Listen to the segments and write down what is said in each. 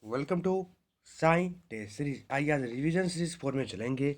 Welcome to Sai test series. आइए आज revision series 4 में चलेंगे।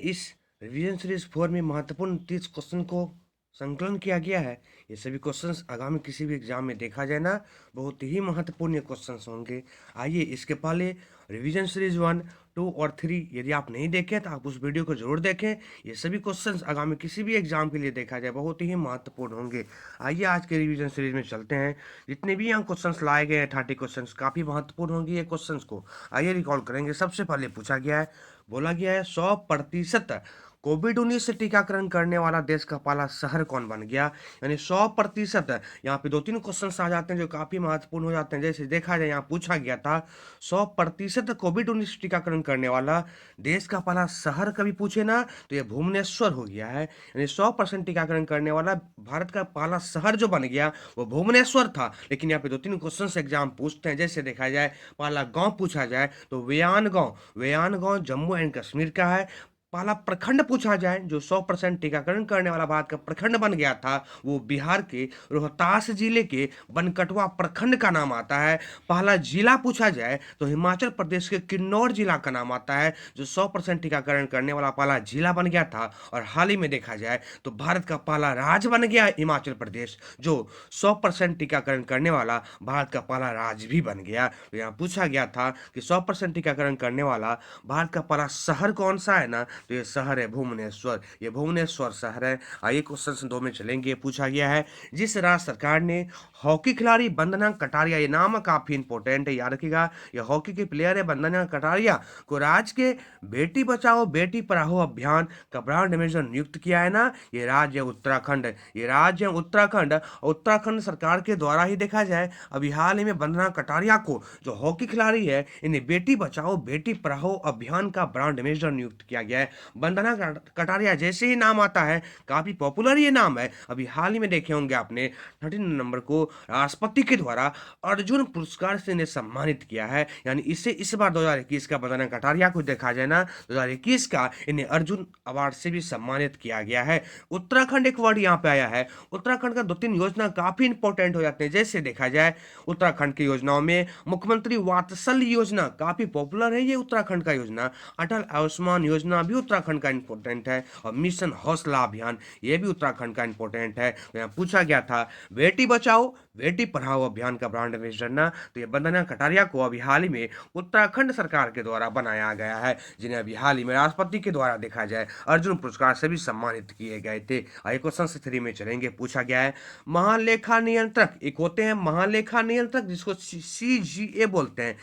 इस रिवीजन सीरीज 4 में महत्वपूर्ण 30 क्वेश्चन को संकलन किया गया है। ये सभी क्वेश्चंस आगामी किसी भी एग्जाम में देखा जाए ना, बहुत ही महत्वपूर्ण ये क्वेश्चंस होंगे। आइए इसके पहले रिवीजन सीरीज 1, 2 और 3 यदि आप नहीं देखें तो आप उस वीडियो को जरूर देखें। ये सभी क्वेश्चंस आगामी किसी भी एग्जाम के लिए देखा जाए बहुत ही महत्वपूर्ण होंगे। आइए आज के रिवीजन सीरीज में चलते हैं। जितने भी यहाँ क्वेश्चंस लाए गए हैं 30 क्वेश्चंस काफ़ी महत्वपूर्ण होंगे ये क्वेश्चंस को। आइए रिकॉल करेंगे। सबसे पहले पूछा गया है, बोला गया है 100% कोविड 19 से टीकाकरण करने वाला देश का पहला शहर कौन बन गया। 100%। यहाँ पे 2-3 क्वेश्चन आ जाते हैं जो काफी महत्वपूर्ण हो जाते हैं। जैसे देखा जाए, यहाँ पूछा गया था 100% कोविड 19 टीकाकरण करने वाला देश का पहला शहर कभी पूछे ना, तो ये भुवनेश्वर हो गया है। 100% टीकाकरण करने वाला भारत का पहला शहर जो बन गया वो भुवनेश्वर था। लेकिन यहाँ पे 2-3 क्वेश्चन एग्जाम पूछते हैं। जैसे देखा जाए, पहला गांव पूछा जाए तो वेयान गांव जम्मू एंड कश्मीर का है। पहला प्रखंड पूछा जाए जो 100% टीकाकरण करने वाला भारत का प्रखंड बन गया था, वो बिहार के रोहतास जिले के बनकटवा प्रखंड का नाम आता है। पहला जिला पूछा जाए तो हिमाचल प्रदेश के किन्नौर जिला का नाम आता है, जो 100% टीकाकरण करने वाला पहला जिला बन गया था। और हाल ही में देखा जाए तो भारत का पहला राज्य बन गया हिमाचल प्रदेश, जो 100% टीकाकरण करने वाला भारत का पहला राज्य भी बन गया। तो यहाँ पूछा गया था कि 100% टीकाकरण करने वाला भारत का पहला शहर कौन सा है ना, तो ये शहर है भुवनेश्वर। ये भुवनेश्वर शहर है। आइए क्वेश्चन 2 में चलेंगे। पूछा गया है, जिस राज्य सरकार ने हॉकी खिलाड़ी वंदना कटारिया, ये नाम काफी इंपॉर्टेंट है, याद रखिएगा, ये हॉकी के प्लेयर है वंदना कटारिया, को राज्य के बेटी बचाओ बेटी पढ़ाओ अभियान का ब्रांड एम्बेसडर नियुक्त किया है ना, ये राज्य है उत्तराखंड। ये राज्य है उत्तराखंड। उत्तराखंड सरकार के द्वारा ही देखा जाए, अभी हाल ही में वंदना कटारिया को, जो हॉकी खिलाड़ी है, इन्हें बेटी बचाओ बेटी पढ़ाओ अभियान का ब्रांड एम्बेसडर नियुक्त किया गया है। वंदना कटारिया जैसे ही नाम आता है, काफी पॉपुलर ये नाम है। अभी हाल ही में देखे होंगे आपने 13 नवंबर को राष्ट्रपति के द्वारा अर्जुन पुरस्कार से इन्हें सम्मानित किया है। इसे इस बार 2021 का वंदना कटारिया को देखा जाए ना, 2021 का इन्हें अर्जुन अवार्ड से भी सम्मानित किया गया है। उत्तराखंड एक वर्ड यहाँ पे आया है। उत्तराखंड का 2-3 योजना काफी इंपॉर्टेंट हो जाते हैं। जैसे देखा जाए, उत्तराखंड की योजनाओं में मुख्यमंत्री वात्सल्य योजना काफी पॉपुलर है, ये उत्तराखंड का योजना। अटल आयुष्मान योजना भी उत्तराखंड का इंपॉर्टेंट है। और मिशन हौसला अभियान, ये भी उत्तराखंड का इंपॉर्टेंट है। तो यहाँ पूछा गया था बेटी बचाओ बेटी पढ़ाओ अभियान का ब्रांड एम्बेसडर ना, तो ये वंदना कटारिया को अभी हाल ही में उत्तराखंड सरकार के द्वारा बनाया गया है, जिन्हें अभी हाल ही में राष्ट्रपति के द्वारा देखा जाए अर्जुन पुरस्कार से भी सम्मानित किए गए थे। आइए क्वेश्चन 3 में चलेंगे। पूछा गया है, महालेखा नियंत्रक एक होते हैं, महालेखा नियंत्रक जिसको CGA बोलते हैं।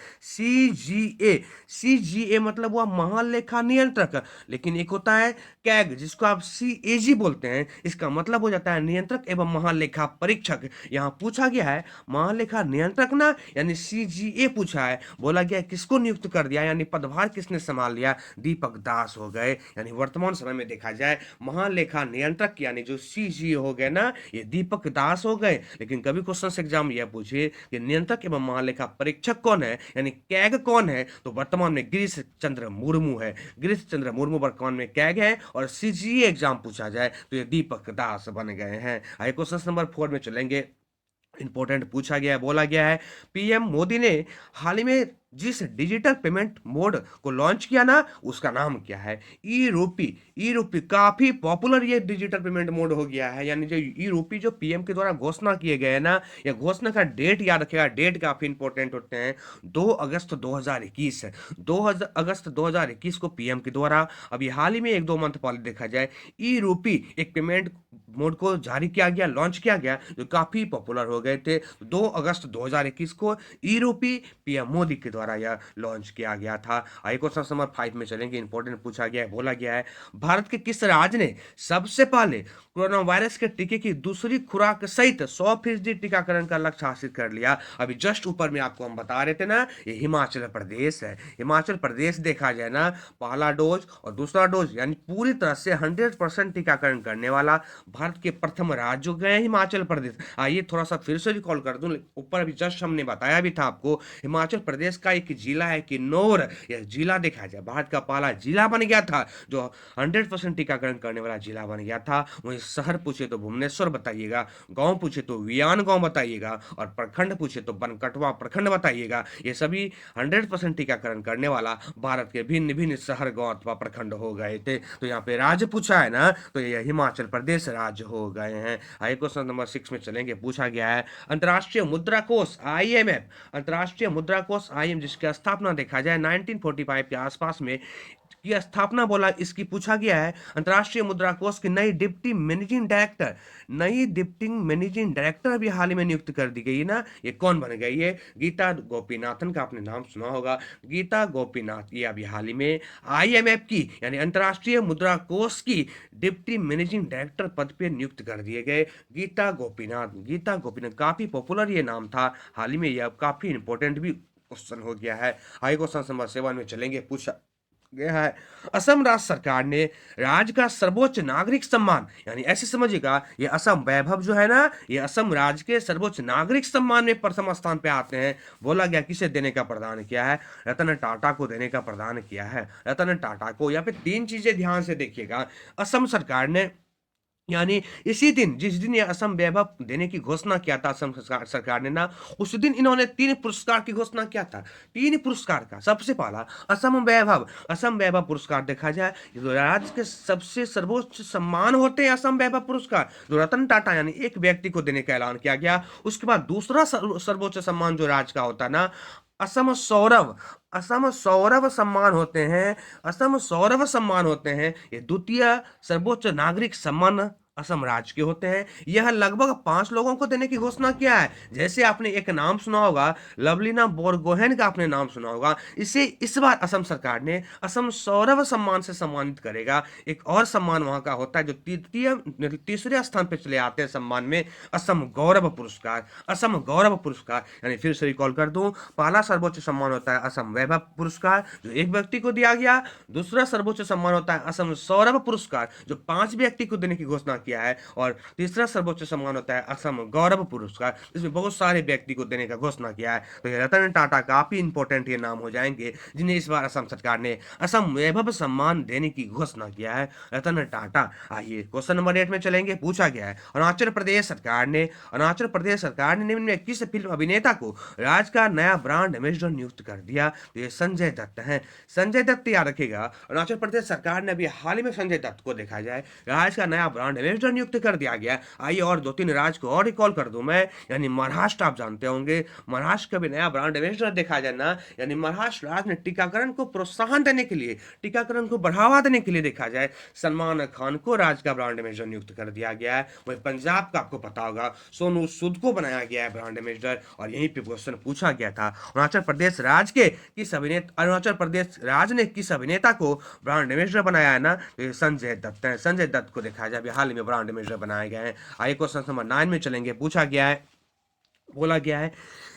सीजीए मतलब हुआ महालेखा नियंत्रक। लेकिन एक होता है कैग जिसको आप CAG बोलते हैं, इसका मतलब हो जाता है नियंत्रक एवं महालेखा परीक्षक। यहाँ पूछा गया है महालेखा नियंत्रक ना, CGA पूछा है। बोला गया किसको नियुक्त कर दिया, पदभार किसने संभाल लिया, दीपक दास हो गए। वर्तमान समय में देखा जाए महालेखा नियंत्रक जो CGA हो गए ना, ये दीपक दास हो गए। लेकिन कभी क्वेश्चन एग्जाम यह पूछे कि नियंत्रक एवं महालेखा परीक्षक कौन है, कैग कौन है, तो वर्तमान में गिरीश चंद्र मुर्मू है। गिरीश चंद्र मुर्मू वर्तमान में कैग है। और CGA एग्जाम पूछा जाए तो ये दीपक दास बन गए हैं। आइए क्वेश्चन नंबर 4 में चलेंगे। इंपॉर्टेंट पूछा गया है, बोला गया है PM मोदी ने हाल ही में जिस डिजिटल पेमेंट मोड को लॉन्च किया ना, उसका नाम क्या है। ई रूपी काफी पॉपुलर ये डिजिटल पेमेंट मोड हो गया है। जो ई रूपी जो PM के द्वारा घोषणा किए गए ना, ये घोषणा का डेट याद रखेगा, डेट काफी इंपॉर्टेंट होते हैं। 2 अगस्त 2021 2 अगस्त 2021 को PM के द्वारा अभी हाल ही में 1-2 मंथ पहले देखा जाए ई रूपी एक पेमेंट मोड को जारी किया गया, लॉन्च किया गया, जो काफी पॉपुलर हो गए थे। 2 अगस्त 2021 को ई रूपी PM मोदी के द्वारा यह लॉन्च किया गया था। आइए क्वेश्चन नंबर 5 में चलेंगे। इंपॉर्टेंट पूछा गया है, बोला गया है भारत के किस राज्य ने सबसे पहले कोरोना वायरस के टीके की दूसरी खुराक सहित 100% टीकाकरण का लक्ष्य हासिल कर लिया। अभी जस्ट ऊपर में आपको हम बता रहे थे ना, ये हिमाचल प्रदेश है। हिमाचल प्रदेश देखा जाए ना, पहला डोज और दूसरा डोज पूरी तरह से 100% टीकाकरण करने वाला भारत के प्रथम राज्य जो गए हिमाचल प्रदेश। आइए थोड़ा सा फिर से रिकॉल कर दूं, ऊपर अभी जस्ट हमने बताया भी था आपको, हिमाचल प्रदेश का एक जिला है किन्नौर, यह जिला देखा जाए भारत का पहला जिला बन गया था जो 100% टीकाकरण करने वाला जिला बन गया था। वहीं शहर पूछे तो भुवनेश्वर बताइएगा, गांव पूछे तो वियान गांव बताइएगा, और प्रखंड पूछे तो बनकटवा प्रखंड बताइएगा। ये सभी 100% टीकाकरण करने वाला भारत के भिन्न भिन्न शहर गांव अथवा प्रखंड हो गए थे। तो यहाँ पे राज्य पूछा है ना, तो ये हिमाचल प्रदेश राज्य हो गए हैं। आइए क्वेश्चन नंबर 6 में चलेंगे। पूछा गया है अंतर्राष्ट्रीय मुद्रा कोष IMF, अंतर्राष्ट्रीय मुद्रा कोष IMF जिसकी स्थापना देखा जाए 1945 के आसपास में की स्थापना बोला इसकी पूछा गया है। अंतर्राष्ट्रीय मुद्रा कोष की नई डिप्टी मैनेजिंग डायरेक्टर, नई डिप्टी मैनेजिंग डायरेक्टर भी हाल ही में नियुक्त कर दी गई है ना। ये कौन बन गई है? गीता गोपीनाथन का आपने नाम सुना होगा, गीता गोपीनाथ। ये अभी हाल ही में IMF की यानी अंतर्राष्ट्रीय मुद्रा कोष की डिप्टी मैनेजिंग डायरेक्टर पद पे नियुक्त कर दिए गए गीता गोपीनाथ। गीता गोपीनाथ काफी पॉपुलर ये नाम था, हाल ही में यह काफी इंपॉर्टेंट भी क्वेश्चन हो गया है। आइए क्वेश्चन नंबर 7 में चलेंगे। पूछा गया है असम राज्य सरकार ने राज्य का सर्वोच्च नागरिक सम्मान, यानी ऐसे समझिएगा ये असम वैभव जो है ना, ये असम राज्य के सर्वोच्च नागरिक सम्मान में प्रथम स्थान पे आते हैं। बोला गया किसे देने का प्रदान किया है? रतन टाटा को देने का प्रदान किया है, रतन टाटा को। यहाँ पे 3 चीजें ध्यान से देखिएगा। असम सरकार ने यानी इसी दिन जिस दिन ये असम वैभव देने की घोषणा किया था असम सरकार ने ना, उस दिन इन्होंने 3 पुरस्कार की घोषणा किया था। 3 पुरस्कार का सबसे पहला असम वैभव पुरस्कार देखा जाए तो राज्य के सबसे सर्वोच्च सम्मान होते हैं असम वैभव पुरस्कार, जो रतन टाटा यानी एक व्यक्ति को देने का ऐलान किया गया। उसके बाद दूसरा सर्वोच्च सम्मान जो राज्य का होता है ना, असम सौरभ सम्मान होते हैं, असम सौरभ सम्मान होते हैं। ये द्वितीय सर्वोच्च नागरिक सम्मान असम राज्य के होते हैं। यह लगभग 5 लोगों को देने की घोषणा किया है। जैसे आपने एक नाम सुना होगा, लवलीना बोरगोहेन का आपने नाम सुना होगा। इसे इस बार असम सरकार ने असम सौरभ सम्मान से सम्मानित करेगा। एक और सम्मान वहां का होता है जो तीसरे स्थान पर चले आते हैं सम्मान में, असम गौरव पुरस्कार। असम गौरव पुरस्कार यानी फिर से रिकॉल कर दूं, पहला सर्वोच्च सम्मान होता है असम वैभव पुरस्कार जो एक व्यक्ति को दिया गया। दूसरा सर्वोच्च सम्मान होता है असम सौरभ पुरस्कार जो 5 व्यक्ति को देने की घोषणा किया है। और तीसरा सर्वोच्च सम्मान होता है असम गौरव पुरस्कार, इसमें बहुत सारे व्यक्ति को देने का घोषणा किया है। तो ये रतन टाटा काफी इंपॉर्टेंट ये नाम हो जाएंगे जिन्हें इस बार असम सरकार ने असम वैभव सम्मान देने की घोषणा किया है, रतन टाटा। आइए क्वेश्चन नंबर 8 में चलेंगे। पूछा गया है अरुणाचल प्रदेश सरकार ने निम्न में किस फिल्म अभिनेता को राज्य का नया ब्रांड एम्बेसडर नियुक्त कर दिया? तो ये संजय दत्त हैं। संजय दत्त याद रखेगा, अरुणाचल प्रदेश सरकार ने अभी हाल ही में संजय दत्त को देखा जाए राज्य का नया ब्रांड एम्बेसडर नियुक्त कर दिया गया। आइए और 2-3 राज्य को और रिकॉल कर दूं मैं, यानी महाराष्ट्र आप जानते होंगे, महाराष्ट्र का भी नया ब्रांड एम्बेसडर देखा जाए ना, यानी महाराष्ट्र राज्य ने टीकाकरण को प्रोत्साहन देने के लिए, टीकाकरण को बढ़ावा देने के लिए देखा जाए सलमान खान को राज्य का ब्रांड एम्बेसडर नियुक्त कर दिया गया है। वही पंजाब का आपको पता होगा सोनू सूद को बनाया गया है ब्रांड एम्बेसडर। और यहीं पे क्वेश्चन पूछा गया था अरुणाचल प्रदेश राज्य ने किस अभिनेता को ब्रांड एम्बेसडर बनाया है ना, तो ये संजय दत्त है। संजय दत्त को देखा जाए अभी हाल ही में ब्रांड एम्बेसडर बनाए गए हैं। आइए क्वेश्चन नंबर 9 में चलेंगे। पूछा गया है, बोला गया है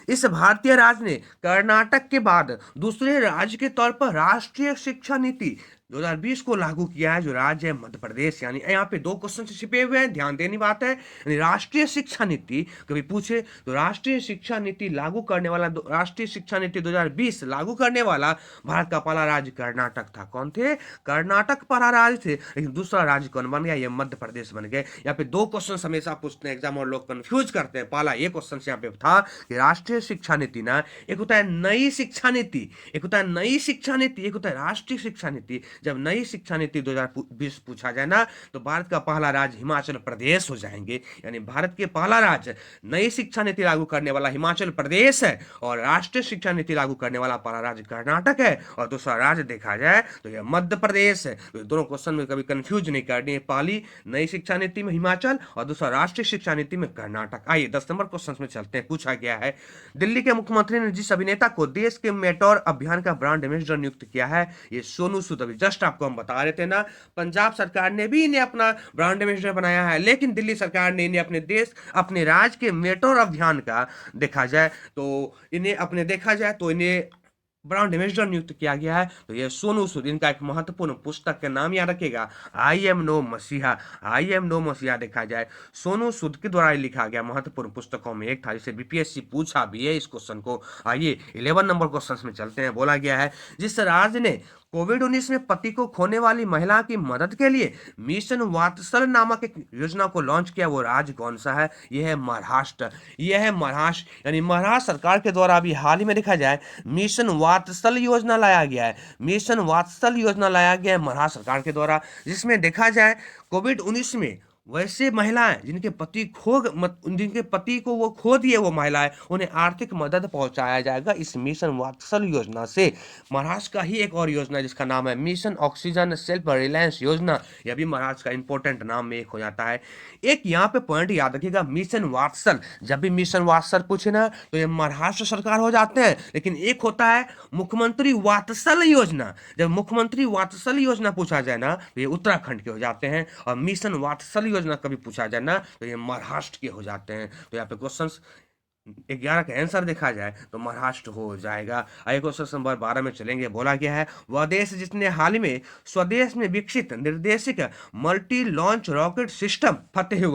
इस भारतीय राज्य ने कर्नाटक के बाद दूसरे राज्य के तौर पर राष्ट्रीय शिक्षा नीति 2020 को लागू किया है। जो राज्य है मध्य प्रदेश। यानी यहाँ पे 2 क्वेश्चन छिपे हुए हैं, ध्यान देनी बात है। यानी राष्ट्रीय शिक्षा नीति कभी पूछे तो राष्ट्रीय शिक्षा नीति लागू करने वाला, राष्ट्रीय शिक्षा नीति 2020 लागू करने वाला भारत का पहला राज्य कर्नाटक था। कौन थे? कर्नाटक पहला राज्य थे। लेकिन दूसरा राज्य कौन बन गया? ये मध्य प्रदेश बन गए। यहाँ पे 2 क्वेश्चन हमेशा पूछते हैं एग्जाम और लोग कंफ्यूज करते हैं। पहला ये क्वेश्चन यहाँ पे था कि राष्ट्रीय शिक्षा नीति ना, एक होता है नई शिक्षा नीति, एक होता है नई शिक्षा नीति, एक होता है राष्ट्रीय शिक्षा नीति। जब नई शिक्षा नीति 2020 पूछा जाए ना, तो भारत का पहला राज्य हिमाचल प्रदेश हो जाएंगे। यानी भारत के पहला राज्य नई शिक्षा नीति लागू करने वाला हिमाचल प्रदेश है, और राष्ट्रीय शिक्षा नीति लागू करने वाला पहला राज्य कर्नाटक है, और दूसरा राज्य देखा जाए तो यह मध्य प्रदेश है। तो दोनों क्वेश्चन में कभी कंफ्यूज नहीं करनी है। पहली नई शिक्षा नीति में हिमाचल और दूसरा राष्ट्रीय शिक्षा नीति में कर्नाटक। आइए 10 नंबर क्वेश्चन में चलते हैं। पूछा गया है दिल्ली के मुख्यमंत्री ने जिस अभिनेता को देश के मेट्रो अभियान का ब्रांड एम्बेसडर नियुक्त किया है, ये सोनू सूद। अभी जस्ट आपको हम बता रहे थे ना, पंजाब सरकार ने भी इन्हें अपना ब्रांड एम्बेसडर बनाया है, लेकिन दिल्ली सरकार ने इन्हें अपने राज्य के मेट्रो अभियान का देखा जाए तो इन्हें ब्रांड एम्बेसडर नियुक्त किया गया है। तो ये सोनू सूद, इनका एक महत्वपूर्ण पुस्तक का नाम याद रखिएगा, आई एम नो मसीहा। आई एम नो मसीहा देखा जाए सोनू सूद के द्वारा लिखा गया महत्वपूर्ण पुस्तकों में एक था, जिसे बीपीएससी पूछा भी है इस क्वेश्चन को। आइए 11 नंबर क्वेश्चन में चलते हैं। बोला गया है जिस राज्य ने कोविड-19 में पति को खोने वाली महिला की मदद के लिए मिशन वात्सल नामक एक योजना को लॉन्च किया, वो राज्य कौन सा है? यह है महाराष्ट्र। यह है महाराष्ट्र, यानी महाराष्ट्र सरकार के द्वारा अभी हाल ही में देखा जाए मिशन वात्सल योजना लाया गया है। मिशन वात्सल योजना लाया गया है महाराष्ट्र सरकार के द्वारा, जिसमें देखा जाए कोविड-19 में वैसे महिलाएं जिनके पति को वो खो दिए, वो महिलाएं, उन्हें आर्थिक मदद पहुंचाया जाएगा इस मिशन वात्सल योजना से। महाराष्ट्र का ही एक और योजना है जिसका नाम है मिशन ऑक्सीजन सेल्फ रिलायंस योजना। यह भी महाराष्ट्र का इंपॉर्टेंट नाम में एक हो जाता है। एक यहाँ पे पॉइंट याद रखिएगा, मिशन वात्सल, जब भी मिशन वात्सल पूछे ना तो ये महाराष्ट्र सरकार हो जाते हैं, लेकिन एक होता है मुख्यमंत्री वात्सल योजना। जब मुख्यमंत्री वात्सल योजना पूछा जाए ना तो ये उत्तराखंड के हो जाते हैं, और मिशन वात्सल योजना कभी पूछा जाए ना तो ये महाराष्ट्र के हो जाते हैं। तो यहाँ पे क्वेश्चंस 11 का आंसर देखा जाए तो महाराष्ट्र हो जाएगा। आइए क्वेश्चन नंबर 12 में चलेंगे। बोला गया है वह देश जिसने हाल ही में स्वदेश में विकसित निर्देशित मल्टी लॉन्च रॉकेट सिस्टम फतेह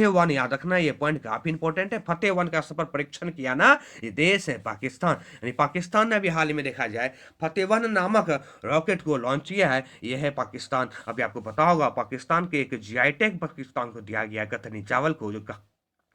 1 याद रखना, ये पॉइंट काफी इंपॉर्टेंट है। फतेह 1 का सफल परीक्षण किया ना, ये देश है पाकिस्तान। यानी पाकिस्तान ने अभी हाल ही में देखा जाए फतेह 1 नामक रॉकेट को लॉन्च किया है, यह है पाकिस्तान। अभी आपको पता होगा पाकिस्तान के एक जीआई टैग पाकिस्तान को दिया गया कतरनी चावल को, जो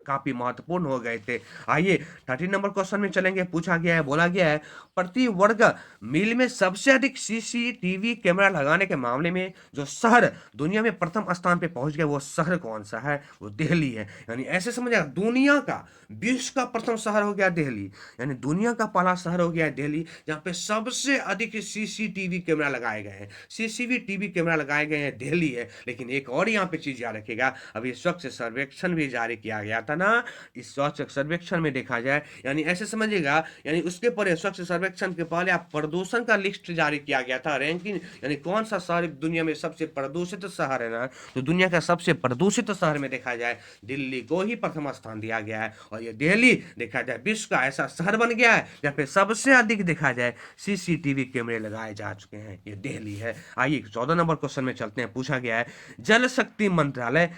काफी महत्वपूर्ण हो गए थे। आइए 13 नंबर क्वेश्चन में चलेंगे। पूछा गया है, बोला गया है प्रति वर्ग मील में सबसे अधिक सीसीटीवी कैमरा लगाने के मामले में जो शहर दुनिया में प्रथम स्थान पे पहुंच गया, वो शहर कौन सा है? वो दिल्ली है। यानी ऐसे समझिए दुनिया का, विश्व का प्रथम शहर हो गया दिल्ली, यानी दुनिया का पहला शहर हो गया दिल्ली, जहाँ पे सबसे अधिक सीसीटीवी कैमरा लगाए गए हैं। सीसीटीवी कैमरा लगाए गए हैं, दिल्ली है। लेकिन एक और यहाँ पे चीज याद रखिएगा, अभी स्वच्छ सर्वेक्षण भी जारी किया गया था ना, इस स्वच्छ सर्वेक्षण में देखा जाए, यानी ऐसे समझिएगा, यानी उसके पहले स्वच्छ सर्वेक्षण के पहले आप प्रदूषण का लिस्ट जारी किया गया था, रैंकिंग, यानी कौन सा शहर दुनिया में सबसे प्रदूषित शहर है ना, तो दुनिया का सबसे प्रदूषित शहर में देखा जाए दिल्ली को ही प्रथम स्थान दिया गया है। और ये दिल्ली देखा जाए विश्व का ऐसा शहर बन गया है जहाँ पे सबसे अधिक देखा जाए सीसीटीवी कैमरे लगाए जा चुके हैं, ये दिल्ली है। आइए 14 नंबर क्वेश्चन में चलते हैं। पूछा गया है जल शक्ति मंत्रालय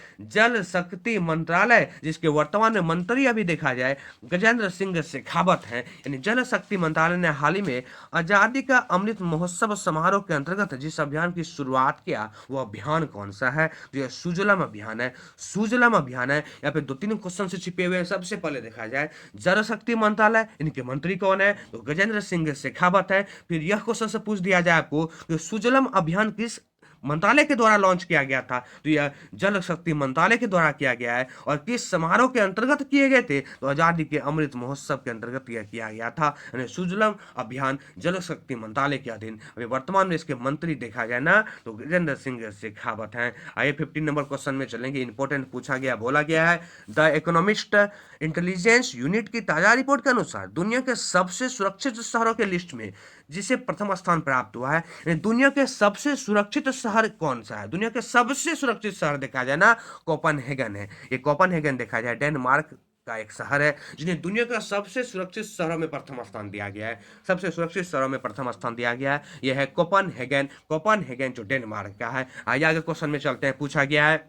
जिसके वर्तमान में मंत्री अभी देखा जाए गजेंद्र सिंह शेखावत हैं, यानी जल शक्ति मंत्रालय ने हाल ही में आजादी का अमृत महोत्सव समारोह के अंतर्गत जिस अभियान की शुरुआत किया, वो अभियान कौन सा है? जो सुजलम अभियान है। सुजलम अभियान है। यहाँ पे 2-3 क्वेश्चन से छिपे हुए हैं। सबसे पहले देखा जाए जल शक्ति मंत्रालय, इनके मंत्री कौन है? तो गजेंद्र सिंह शेखावत है। फिर यह क्वेश्चन से पूछ दिया जाए आपको कि सुजलम अभियान किस मंत्रालय के द्वारा लॉन्च किया गया था, तो यह जल शक्ति मंत्रालय के द्वारा किया गया है। और किस समारोह के अंतर्गत किए गए थे, तो आजादी के अमृत महोत्सव के अंतर्गत यह किया गया था। यानी सुजलम अभियान जल शक्ति मंत्रालय के अधीन। अभी वर्तमान में इसके मंत्री देखा जाए ना तो गजेंद्र सिंह शेखावत हैं। आइए 15 नंबर क्वेश्चन में चलेंगे। इंपॉर्टेंट पूछा गया, बोला गया है द इकोनॉमिस्ट इंटेलिजेंस यूनिट की ताजा रिपोर्ट के अनुसार दुनिया के सबसे सुरक्षित शहरों के लिस्ट में जिसे प्रथम स्थान प्राप्त हुआ है, दुनिया के सबसे सुरक्षित शहर कौन सा है? दुनिया के सबसे सुरक्षित शहर देखा जाए ना कोपेनहेगन है। ये कोपेनहेगन देखा जाए डेनमार्क का एक शहर है जिन्हें दुनिया का सबसे सुरक्षित शहरों में प्रथम स्थान दिया गया है। सबसे सुरक्षित शहरों में प्रथम स्थान दिया गया है, यह है कोपेनहेगन जो डेनमार्क का है। आइए आगे क्वेश्चन में चलते हैं। पूछा गया है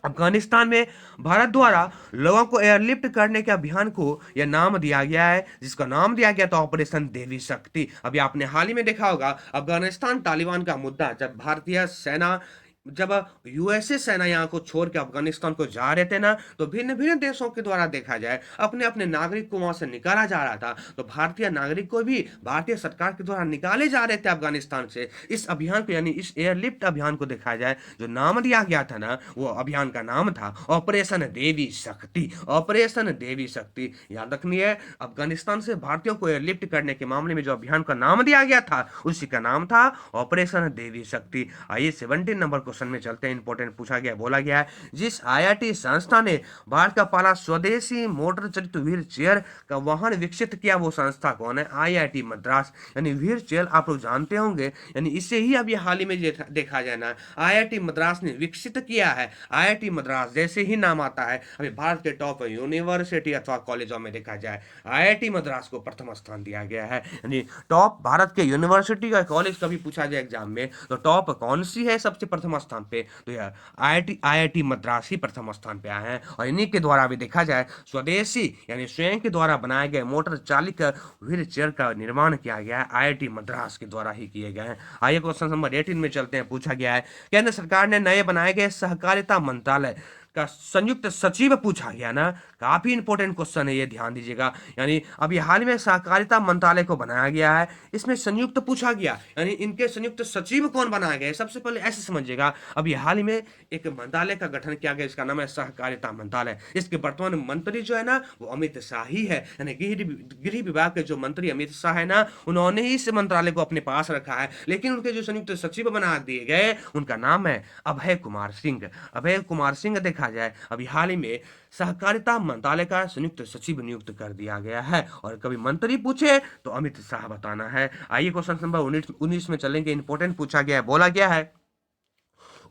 अफगानिस्तान में भारत द्वारा लोगों को एयरलिफ्ट करने के अभियान को यह नाम दिया गया है, जिसका नाम दिया गया था ऑपरेशन देवी शक्ति। अभी आपने हाल ही में देखा होगा अफगानिस्तान तालिबान का मुद्दा, जब भारतीय सेना, जब यूएसए सेना यहाँ को छोड़ के अफगानिस्तान को जा रहे थे ना, तो भिन्न भिन्न देशों के द्वारा देखा जाए अपने अपने नागरिक को वहां से निकाला जा रहा था। तो भारतीय नागरिक को भी भारतीय सरकार के द्वारा निकाले जा रहे थे अफगानिस्तान से। इस अभियान को, यानी इस एयरलिफ्ट अभियान को देखा जाए जो नाम दिया गया था ना, वो अभियान का नाम था ऑपरेशन देवी शक्ति। ऑपरेशन देवी शक्ति याद रखनी है। अफगानिस्तान से भारतीयों को एयरलिफ्ट करने के मामले में जो अभियान का नाम दिया गया था, उसी का नाम था ऑपरेशन देवी शक्ति। आइए 17 नंबर क्वेश्चन में चलते हैं, इंपॉर्टेंट पूछा गया, बोला गया है जिस आईआईटी संस्था ने भारत का पहला स्वदेशी मोटर चलित व्हील चेयर का वाहन विकसित किया, वो संस्था कौन है? आईआईटी मद्रास। यानी व्हील चेयर आप लोग जानते होंगे, यानी इसे ही अभी हाल ही में देखा जाना है, आईआईटी मद्रास ने विकसित किया है। आईआईटी मद्रास जैसे ही नाम आता है अभी भारत के टॉप यूनिवर्सिटी अथवा कॉलेजों में देखा जाए आईआईटी मद्रास को प्रथम स्थान दिया गया है। यानी टॉप भारत के यूनिवर्सिटी का कॉलेज कभी पूछा जाए एग्जाम में तो टॉप कौन सी है सबसे प्रथम स्थान पे? तो यह आईआईटी मद्रास ही प्रथम स्थान पे आए हैं। और इन्हीं के द्वारा भी देखा जाए स्वदेशी यानी स्वयं के द्वारा बनाए गए मोटर चालित व्हील चेयर का निर्माण किया गया है, आईआईटी मद्रास के द्वारा ही किए गए हैं। आइए क्वेश्चन नंबर 18 में चलते हैं, पूछा गया है केंद्र सरकार ने नए बनाए गए सहकारिता मंत्रालय का संयुक्त सचिव पूछा गया ना, काफी इंपॉर्टेंट क्वेश्चन है ये, ध्यान दीजिएगा। यानी अभी हाल में सहकारिता मंत्रालय को बनाया गया है, इसमें संयुक्त पूछा गया, यानी इनके संयुक्त सचिव कौन बनाया गया? सबसे पहले ऐसे समझिएगा, अभी हाल ही में एक मंत्रालय का गठन किया गया, इसका नाम है सहकारिता मंत्रालय। इसके वर्तमान मंत्री जो है ना वो अमित शाह ही है, यानी गृह विभाग के जो मंत्री अमित शाह है ना, उन्होंने ही इस मंत्रालय को अपने पास रखा है। लेकिन उनके जो संयुक्त सचिव बना दिए गए उनका नाम है अभय कुमार सिंह। अभय कुमार सिंह देखा जाए अभी हाल ही में सहकारिता मंत्रालय का संयुक्त सचिव नियुक्त कर दिया गया है। और कभी मंत्री पूछे तो अमित शाह बताना है। आइए क्वेश्चन नंबर 19 में चलेंगे, इंपॉर्टेंट पूछा गया है, बोला गया है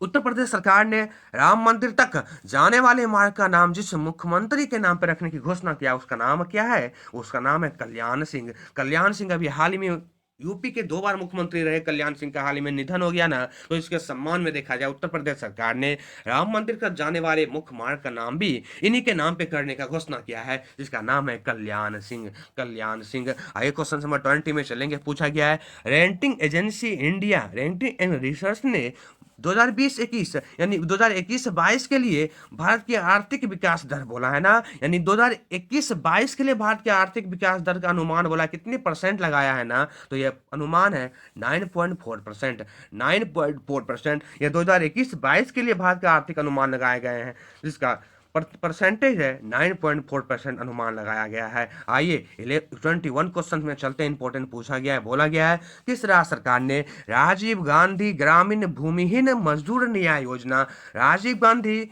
उत्तर प्रदेश सरकार ने राम मंदिर तक जाने वाले मार्ग का नाम जिस मुख्यमंत्री के नाम पर रखने की घोषणा किया उसका नाम क्या है? उसका नाम है कल्याण सिंह। कल्याण सिंह अभी हाल ही में यूपी के 2 बार मुख्यमंत्री रहे, कल्याण सिंह का हाल ही में निधन हो गया ना, तो इसके सम्मान में देखा जाए उत्तर प्रदेश सरकार ने राम मंदिर तक जाने वाले मुख्य मार्ग का नाम भी इन्हीं के नाम पे करने का घोषणा किया है, जिसका नाम है कल्याण सिंह। कल्याण सिंह। आइए क्वेश्चन नंबर 20 में चलेंगे, पूछा गया है rating agency India rating and research ने 2020-21 यानी 2021-22 के लिए भारत की आर्थिक विकास दर बोला है ना, यानी 2021-22 के लिए भारत की आर्थिक विकास दर का अनुमान बोला, कितने परसेंट लगाया है ना, तो यह अनुमान है 9.4%। 9.4% ये 2021-22 के लिए भारत का आर्थिक अनुमान लगाए गए हैं, जिसका परसेंटेज है 9.4% अनुमान लगाया गया है। आइए 21 क्वेश्चन में चलते हैं, इंपॉर्टेंट पूछा गया है, बोला गया है किस राज्य सरकार ने राजीव गांधी ग्रामीण भूमिहीन मजदूर न्याय योजना, राजीव गांधी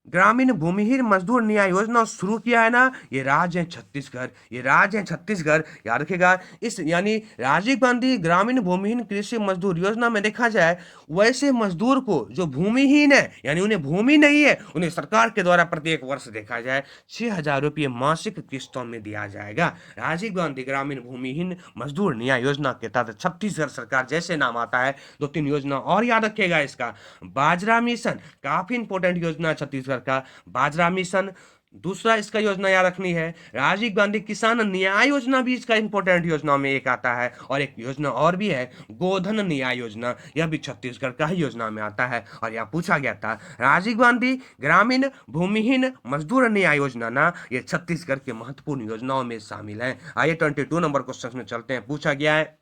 ग्रामीण भूमिहीन मजदूर न्याय योजना शुरू किया है ना, ये राज्य है छत्तीसगढ़। ये राज्य है छत्तीसगढ़, याद रखेगा। इस यानी राजीव गांधी ग्रामीण भूमिहीन कृषि मजदूर योजना में देखा जाए वैसे मजदूर को जो भूमिहीन है यानी उन्हें भूमि नहीं है, उन्हें सरकार के द्वारा प्रत्येक वर्ष देखा जाए 6,000 रुपये मासिक किस्तों में दिया जाएगा। राजीव गांधी ग्रामीण भूमिहीन मजदूर न्याय योजना के तहत छत्तीसगढ़ सरकार, जैसे नाम आता है 2-3 योजना और याद रखेगा इसका, बाजरा मिशन, काफी इंपॉर्टेंट योजना छत्तीसगढ़ का बाजरा मिशन। दूसरा इसका योजना याद रखनी है राजीव गांधी किसान न्याय योजना, भी इसका इंपॉर्टेंट योजना में एक आता है। और एक योजना और भी है गोधन न्याय योजना, यह भी छत्तीसगढ़ का ही योजना में आता है। और यह पूछा गया था राजीव गांधी ग्रामीण भूमिहीन मजदूर न्याय योजना ना, ये छत्तीसगढ़ के महत्वपूर्ण योजनाओं में शामिल है। आइए 22 नंबर क्वेश्चन में चलते हैं, पूछा गया है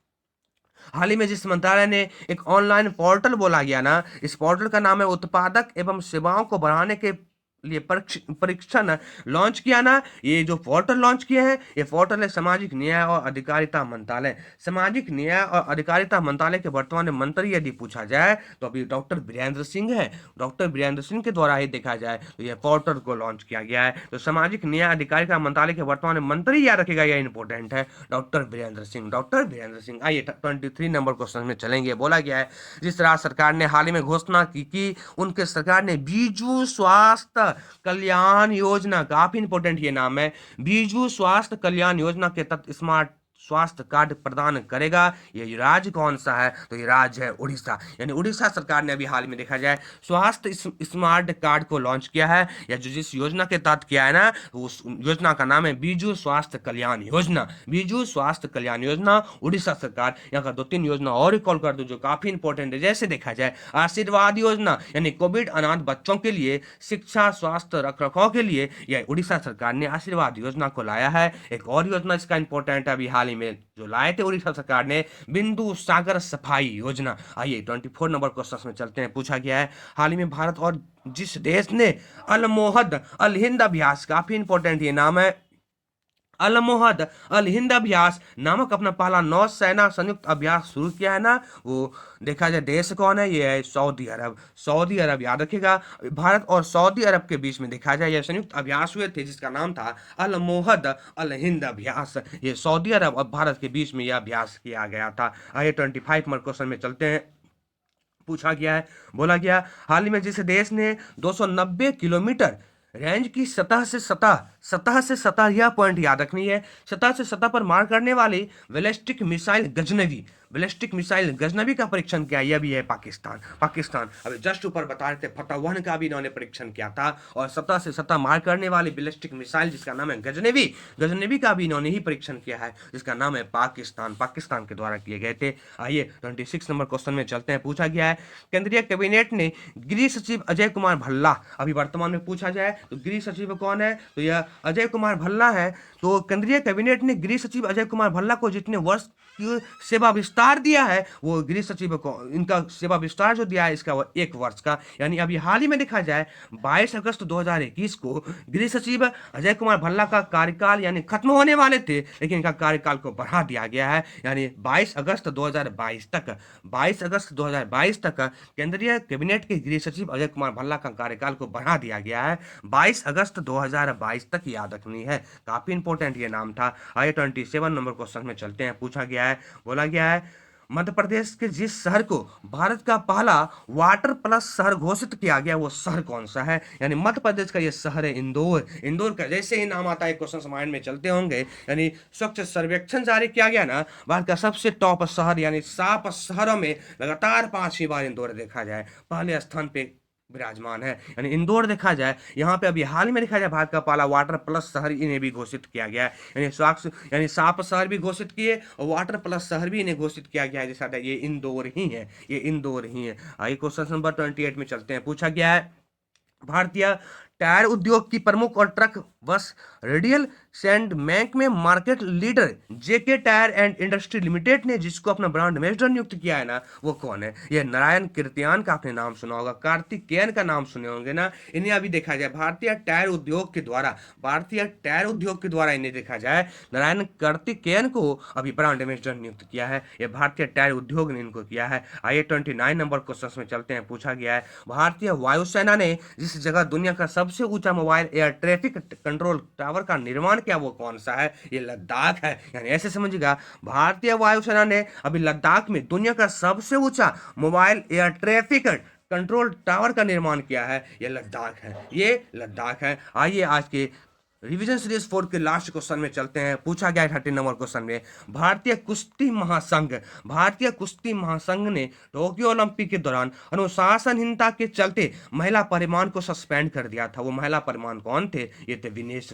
हाल ही में जिस मंत्रालय ने एक ऑनलाइन पोर्टल बोला गया ना, इस पोर्टल का नाम है उत्पादक एवं सेवाओं को बढ़ाने के लिए परीक्षण लॉन्च किया ना, ये जो पोर्टल लॉन्च किए हैं ये पोर्टल है सामाजिक न्याय और अधिकारिता मंत्रालय। सामाजिक न्याय और अधिकारिता मंत्रालय के वर्तमान मंत्री यदि पूछा जाए तो अभी डॉक्टर वीरेंद्र सिंह है। डॉक्टर वीरेंद्र सिंह के द्वारा ही देखा जाए तो यह पोर्टल को लॉन्च किया गया है। तो सामाजिक न्याय अधिकारिता मंत्रालय के वर्तमान मंत्री याद रखेगा, यह इंपॉर्टेंट है, डॉक्टर वीरेंद्र सिंह। डॉक्टर वीरेंद्र सिंह। आइए 23 नंबर क्वेश्चन में चलेंगे, बोला गया है जिस राज्य सरकार ने हाल ही में घोषणा की कि उनके सरकार ने बीजू स्वास्थ्य कल्याण योजना, काफी इंपॉर्टेंट ये नाम है, बीजू स्वास्थ्य कल्याण योजना के तहत स्मार्ट स्वास्थ्य कार्ड प्रदान करेगा। ये राज्य कौन सा है? तो ये राज्य है उड़ीसा। यानी उड़ीसा सरकार ने अभी हाल में देखा जाए स्वास्थ्य स्मार्ट कार्ड को लॉन्च किया है, या जो जिस योजना के तहत किया है ना, उस योजना का नाम है बीजू स्वास्थ्य कल्याण योजना। बीजू स्वास्थ्य कल्याण योजना उड़ीसा सरकार। यहाँ का 2-3 योजना और कॉल कर दो जो काफी इंपॉर्टेंट है, जैसे देखा जाए आशीर्वाद योजना, यानी कोविड अनाथ बच्चों के लिए शिक्षा स्वास्थ्य रखरखाव के लिए यह उड़ीसा सरकार ने आशीर्वाद योजना को लाया है। एक और योजना इसका इंपॉर्टेंट है, अभी हाल में जो लाए थे उड़ीसा सरकार ने, बिंदु सागर सफाई योजना। आइए 24 नंबर क्वेश्चन में चलते हैं, पूछा गया है हाल ही में भारत और जिस देश ने अलमोहद अल हिंद अभ्यास, काफी इंपॉर्टेंट ये नाम है, अल मोहद अल हिंद अभ्यास नामक अपना पहला नौसेना संयुक्त अभ्यास शुरू किया है ना, वो देखा जाए देश कौन है, ये है सऊदी अरब। सऊदी अरब याद रखिएगा। भारत और सऊदी अरब के बीच में देखा जाए ये संयुक्त अभ्यास हुए थे जिसका नाम था अल मोहद अल हिंद अभ्यास। ये सऊदी अरब और भारत के बीच में यह अभ्यास किया गया था। आइए 25 नंबर क्वेश्चन में चलते हैं। पूछा गया है, बोला गया हाल ही में जिस देश ने 290 किलोमीटर रेंज की सतह से सतह यह पॉइंट याद रखनी है, सतह से सतह पर मार करने वाली बैलिस्टिक मिसाइल गजनवी का परीक्षण किया, यह भी है पाकिस्तान। अभी जस्ट ऊपर बता रहे थे फतह 1 का भी इन्होंने परीक्षण किया था, और सतह से सतह मार करने वाली बैलिस्टिक मिसाइल जिसका नाम है गजनवी का भी इन्होंने ही परीक्षण किया है, जिसका नाम है पाकिस्तान के द्वारा किए गए थे। आइए 26 नंबर क्वेश्चन में चलते हैं। पूछा गया है केंद्रीय कैबिनेट ने गृह सचिव अजय कुमार भल्ला, अभी वर्तमान में पूछा जाए तो गृह सचिव कौन है, तो यह अजय कुमार भल्ला है। तो केंद्रीय कैबिनेट ने गृह सचिव अजय कुमार भल्ला को जितने वर्ष की सेवा विस्तार दिया है, वो गृह सचिव को इनका सेवा विस्तार जो दिया है इसका वो 1 वर्ष का, यानी अभी हाल ही में देखा जाए 22 अगस्त 2021 को गृह सचिव अजय कुमार भल्ला का कार्यकाल यानी खत्म होने वाले थे, लेकिन इनका कार्यकाल को बढ़ा दिया गया है, यानी 22 अगस्त 2022 तक केंद्रीय कैबिनेट के गृह सचिव अजय कुमार भल्ला का कार्यकाल को बढ़ा दिया गया है। 22 अगस्त 2022 तक याद रखनी है, काफी इंपॉर्टेंट ये नाम था। आइए 27 नंबर क्वेश्चन में चलते हैं। पूछा गया है, बोला गया है मध्य प्रदेश के जिस शहर को भारत का पहला वाटर प्लस शहर घोषित किया गया वो शहर कौन सा है, यानी मध्य प्रदेश का ये शहर है इंदौर का जैसे ही नाम आता है क्वेश्चन माइंड में चलते होंगे, यानी स्वच्छ सर्वेक्षण जारी किया गया ना, भारत का सबसे टॉप शहर यानी साफ शहरों में लगातार 5वीं बार इंदौर देखा जाए पहले स्थान पे विराजमान है, यानी इंदौर देखा जाए यहाँ पे अभी हाल ही में देखा जाए भारत का पहला वाटर प्लस शहर इन्हें भी घोषित किया गया है, यानी साफ शहर भी घोषित किए और वाटर प्लस शहर भी इन्हें घोषित किया गया है, जैसा ये इंदौर ही है, आइए क्वेश्चन नंबर 28 में चलते हैं। पूछा गया है भारतीय टायर उद्योग की प्रमुख और ट्रक बस रेडियल सैंड बैंक में market leader JK tyre and industry limited ने जिसको अपना ब्रांड एम्बेसडर नियुक्त किया है ना, वो कौन है, ये नारायण कीर्तियान का आपने नाम सुना होगा, कार्तिकेयन का नाम सुने होंगे ना। इन्हें अभी देखा जाए भारतीय टायर उद्योग के द्वारा इन्हें देखा जाए नारायण कार्तिकेयन को अभी ब्रांड एम्बेसडर नियुक्त किया है, ये भारतीय टायर उद्योग ने इनको किया है। आइए 29 नंबर क्वेश्चन में चलते हैं। पूछा गया है भारतीय वायुसेना ने जिस जगह दुनिया का सबसे ऊंचा mobile air traffic control tower का निर्माण किया वो कौन सा है, ये लद्दाख है, यानी ऐसे समझिएगा भारतीय वायुसेना ने अभी लद्दाख में दुनिया का सबसे ऊंचा mobile air traffic control tower का निर्माण किया है, ये लद्दाख है। आइए आज के रिवीजन सीरीज 4 के लास्ट क्वेश्चन में चलते हैं। पूछा गया 30 नंबर क्वेश्चन में भारतीय कुश्ती महासंघ ने टोक्यो ओलंपिक के दौरान अनुशासनहीनता के चलते महिला परिमाण को सस्पेंड कर दिया था, वो महिला परिमाण कौन थे, ये थे विनेश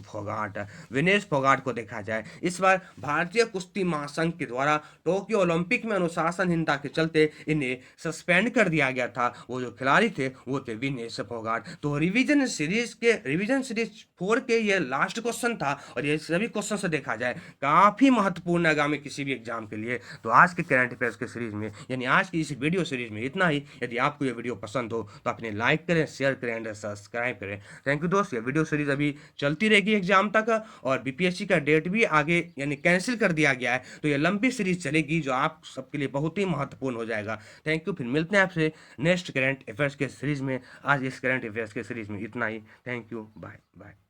फोगाट को देखा जाए इस बार भारतीय कुश्ती महासंघ के द्वारा टोक्यो ओलंपिक में अनुशासनहीनता के चलते इन्हें सस्पेंड कर दिया गया था, वो जो खिलाड़ी थे वो थे विनेश फोगाट। तो रिवीजन सीरीज 4 के ये लास्ट क्वेश्चन था, और ये सभी क्वेश्चन से देखा जाए काफी महत्वपूर्ण आगामी किसी भी एग्जाम के लिए। तो आज के करंट अफेयर्स के सीरीज में यानी आज की इस वीडियो सीरीज में इतना ही। यदि आपको ये वीडियो पसंद हो तो अपने लाइक करें, शेयर करें एंड सब्सक्राइब करें। थैंक यू दोस्त, ये वीडियो सीरीज अभी चलती रहेगी एग्जाम तक, और बीपीएससी का डेट भी आगे यानी कैंसिल कर दिया गया है, तो ये लंबी सीरीज चलेगी जो आप सबके लिए बहुत ही महत्वपूर्ण हो जाएगा। थैंक यू, फिर मिलते हैं आपसे नेक्स्ट करंट अफेयर्स के सीरीज में। आज इस करंट अफेयर्स के सीरीज में इतना ही। Thank you, bye bye.